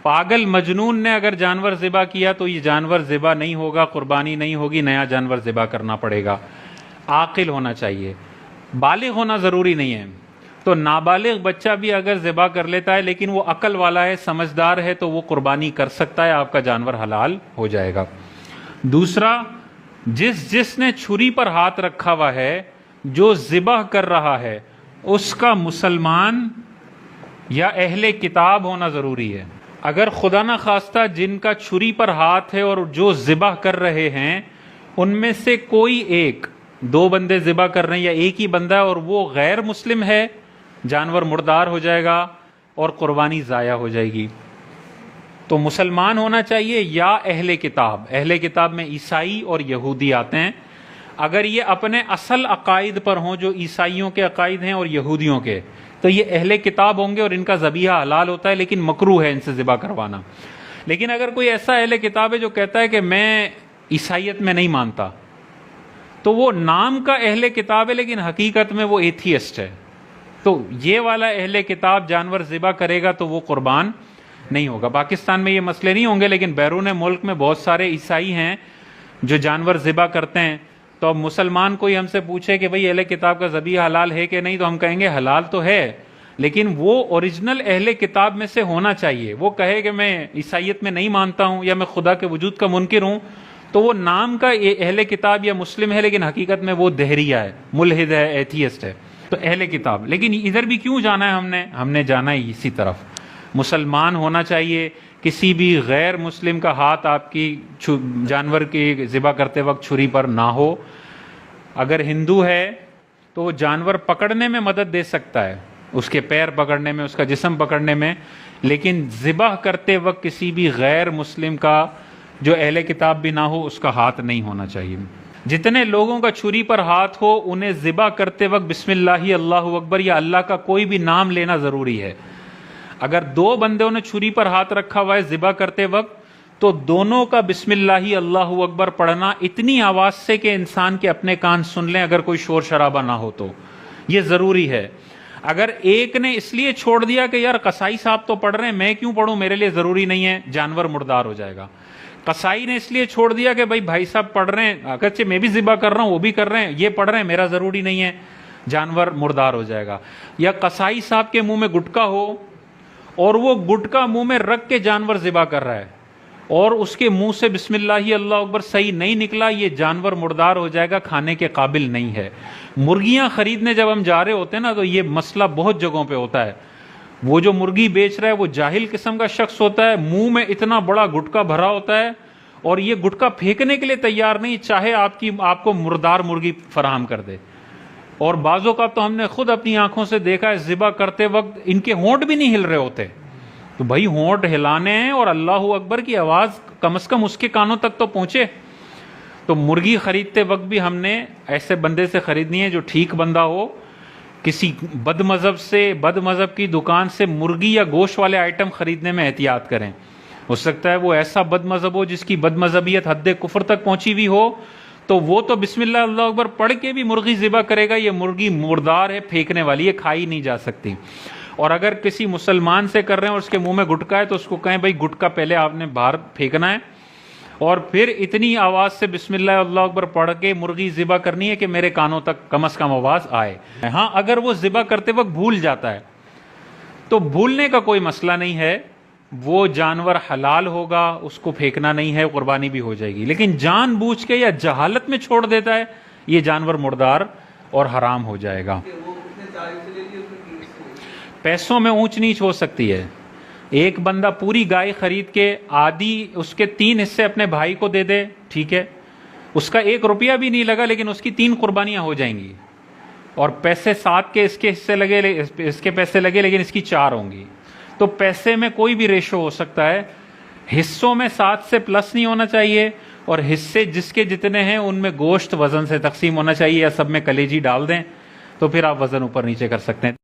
پاگل مجنون نے اگر جانور ذبح کیا تو یہ جانور ذبح نہیں ہوگا، قربانی نہیں ہوگی، نیا جانور ذبح کرنا پڑے گا۔ عاقل ہونا چاہیے، بالغ ہونا ضروری نہیں ہے۔ تو نابالغ بچہ بھی اگر ذبح کر لیتا ہے لیکن وہ عقل والا ہے، سمجھدار ہے، تو وہ قربانی کر سکتا ہے، آپ کا جانور حلال ہو جائے گا۔ دوسرا، جس نے چھری پر ہاتھ رکھا ہوا ہے، جو ذبح کر رہا ہے، اس کا مسلمان یا اہل کتاب ہونا ضروری ہے۔ اگر خدا نہ خواستہ جن کا چھری پر ہاتھ ہے اور جو ذبح کر رہے ہیں ان میں سے کوئی ایک، دو بندے ذبح کر رہے ہیں یا ایک ہی بندہ ہے اور وہ غیر مسلم ہے، جانور مردار ہو جائے گا اور قربانی ضائع ہو جائے گی۔ تو مسلمان ہونا چاہیے یا اہل کتاب۔ اہل کتاب میں عیسائی اور یہودی آتے ہیں۔ اگر یہ اپنے اصل عقائد پر ہوں جو عیسائیوں کے عقائد ہیں اور یہودیوں کے، تو یہ اہل کتاب ہوں گے اور ان کا ذبیحہ حلال ہوتا ہے، لیکن مکروہ ہے ان سے ذبح کروانا۔ لیکن اگر کوئی ایسا اہل کتاب ہے جو کہتا ہے کہ میں عیسائیت میں نہیں مانتا، تو وہ نام کا اہل کتاب ہے لیکن حقیقت میں وہ ایتھیسٹ ہے، تو یہ والا اہل کتاب جانور ذبح کرے گا تو وہ قربان نہیں ہوگا۔ پاکستان میں یہ مسئلے نہیں ہوں گے، لیکن بیرون ملک میں بہت سارے عیسائی ہیں جو جانور ذبح کرتے ہیں۔ تو اب مسلمان کوئی ہم سے پوچھے کہ بھئی اہل کتاب کا ذبیحہ حلال ہے کہ نہیں، تو ہم کہیں گے حلال تو ہے، لیکن وہ اوریجنل اہل کتاب میں سے ہونا چاہیے۔ وہ کہے کہ میں عیسائیت میں نہیں مانتا ہوں یا میں خدا کے وجود کا منکر ہوں، تو وہ نام کا اہل کتاب یا مسلم ہے لیکن حقیقت میں وہ دہریہ ہے، ملحد ہے، ایتھیسٹ ہے، تو اہل کتاب۔ لیکن ادھر بھی کیوں جانا ہے ہم نے جانا ہے اسی طرف۔ مسلمان ہونا چاہیے، کسی بھی غیر مسلم کا ہاتھ آپ کی جانور کی ذبح کرتے وقت چھری پر نہ ہو۔ اگر ہندو ہے تو وہ جانور پکڑنے میں مدد دے سکتا ہے، اس کے پیر پکڑنے میں، اس کا جسم پکڑنے میں، لیکن ذبح کرتے وقت کسی بھی غیر مسلم کا جو اہل کتاب بھی نہ ہو اس کا ہاتھ نہیں ہونا چاہیے۔ جتنے لوگوں کا چھری پر ہاتھ ہو انہیں ذبح کرتے وقت بسم اللہ، اللہ اکبر یا اللہ کا کوئی بھی نام لینا ضروری ہے۔ اگر دو بندوں نے چھری پر ہاتھ رکھا ہوا ہے ذبح کرتے وقت، تو دونوں کا بسم اللہ اللہ اکبر پڑھنا اتنی آواز سے کہ انسان کے اپنے کان سن لیں، اگر کوئی شور شرابہ نہ ہو تو یہ ضروری ہے۔ اگر ایک نے اس لیے چھوڑ دیا کہ یار قصائی صاحب تو پڑھ رہے ہیں، میں کیوں پڑھوں، میرے لیے ضروری نہیں ہے، جانور مردار ہو جائے گا۔ قصائی نے اس لیے چھوڑ دیا کہ بھائی صاحب پڑھ رہے ہیں، اگرچہ میں بھی ذبح کر رہا ہوں، وہ بھی کر رہے ہیں، یہ پڑھ رہے ہیں، میرا ضروری نہیں ہے، جانور مردار ہو جائے گا۔ یا قصائی صاحب کے منہ میں گٹکا ہو اور وہ گٹکا منہ میں رکھ کے جانور ذبح کر رہا ہے اور اس کے منہ سے بسم اللہ اللہ اکبر صحیح نہیں نکلا، یہ جانور مردار ہو جائے گا، کھانے کے قابل نہیں ہے۔ مرغیاں خریدنے جب ہم جا رہے ہوتے ہیں نا، تو یہ مسئلہ بہت جگہوں پہ ہوتا ہے۔ وہ جو مرغی بیچ رہا ہے وہ جاہل قسم کا شخص ہوتا ہے، منہ میں اتنا بڑا گٹکا بھرا ہوتا ہے اور یہ گٹکا پھینکنے کے لیے تیار نہیں، چاہے آپ کو مردار مرغی فراہم کر دے۔ اور بعضوں کا تو ہم نے خود اپنی آنکھوں سے دیکھا ہے، ذبح کرتے وقت ان کے ہونٹ بھی نہیں ہل رہے ہوتے، تو بھائی ہونٹ ہلانے ہیں اور اللہ اکبر کی آواز کم از کم اس کے کانوں تک تو پہنچے۔ تو مرغی خریدتے وقت بھی ہم نے ایسے بندے سے خریدنی ہے جو ٹھیک بندہ ہو۔ کسی بد مذہب کی دکان سے مرغی یا گوشت والے آئٹم خریدنے میں احتیاط کریں۔ ہو سکتا ہے وہ ایسا بد مذہب ہو جس کی بد مذہبیت حد کفر تک پہنچی ہوئی ہو، تو وہ تو بسم اللہ اللہ اکبر پڑھ کے بھی مرغی ذبح کرے گا، یہ مرغی مردار ہے، پھینکنے والی، یہ کھائی نہیں جا سکتی۔ اور اگر کسی مسلمان سے کر رہے ہیں اور اس کے منہ میں گٹکا ہے تو اس کو کہیں بھائی گٹکا پہلے آپ نے باہر پھینکنا ہے اور پھر اتنی آواز سے بسم اللہ اللہ اکبر پڑھ کے مرغی ذبح کرنی ہے کہ میرے کانوں تک کم از کم آواز آئے۔ ہاں اگر وہ ذبح کرتے وقت بھول جاتا ہے تو بھولنے کا کوئی مسئلہ نہیں ہے، وہ جانور حلال ہوگا، اس کو پھینکنا نہیں ہے، قربانی بھی ہو جائے گی۔ لیکن جان بوجھ کے یا جہالت میں چھوڑ دیتا ہے، یہ جانور مردار اور حرام ہو جائے گا۔ پیسوں میں اونچ نیچ ہو سکتی ہے۔ ایک بندہ پوری گائے خرید کے آدھی اس کے 3 حصے اپنے بھائی کو دے دے، ٹھیک ہے، اس کا 1 روپیہ بھی نہیں لگا لیکن اس کی 3 قربانیاں ہو جائیں گی، اور پیسے 7 کے اس کے حصے لگے، اس کے پیسے لگے لیکن اس کی 4 ہوں گی۔ تو پیسے میں کوئی بھی ریشو ہو سکتا ہے، حصوں میں 7 سے پلس نہیں ہونا چاہیے، اور حصے جس کے جتنے ہیں ان میں گوشت وزن سے تقسیم ہونا چاہیے، یا سب میں کلیجی ڈال دیں تو پھر آپ وزن اوپر نیچے کر سکتے ہیں۔